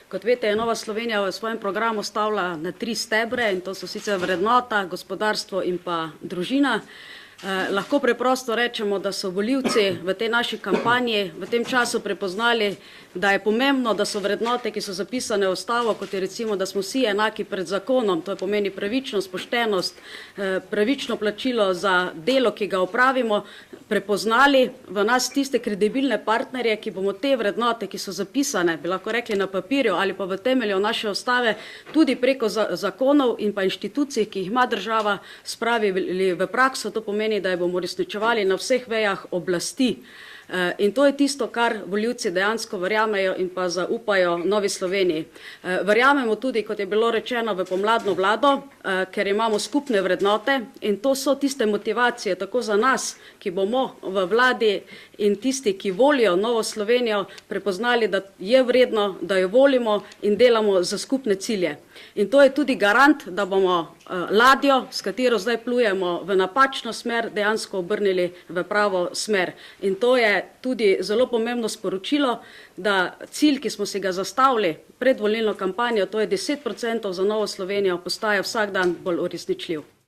Kot veste, je Nova Slovenija v svojem programu stavila na 3 stebre in to so sicer vrednota, gospodarstvo in pa družina. Lahko preprosto rečemo, da so volivci v tej naši kampanji v tem času prepoznali, da je pomembno, da so vrednote, ki so zapisane v ustavo, kot je recimo, da smo vsi enaki pred zakonom, to pomeni pravičnost, poštenost, pravično plačilo za delo, ki ga opravimo, prepoznali v nas tiste kredibilne partnerje, ki bomo te vrednote, ki so zapisane, bi lahko rekli na papirju ali pa v temelju naše ustave, tudi preko zakonov in pa inštitucij, ki jih ima država, spravili v prakso, to pomeni, da jo bomo uresničevali na vseh vejah oblasti. In to je tisto, kar volivci dejansko verjamejo in pa zaupajo Novi Sloveniji. Verjamemo tudi, kot je bilo rečeno, v pomladno vlado, ker imamo skupne vrednote in to so tiste motivacije, tako za nas, ki bomo v vladi in tisti, ki volijo Novo Slovenijo, prepoznali, da je vredno, da jo volimo in delamo za skupne cilje. In to je tudi garant, da bomo ladjo, s katero zdaj plujemo v napačno smer, dejansko obrnili v pravo smer. In to je tudi zelo pomembno sporočilo, da cilj, ki smo si ga zastavili pred volilno kampanjo, to je 10% za Novo Slovenijo, postaja vsak dan bolj uresničljiv.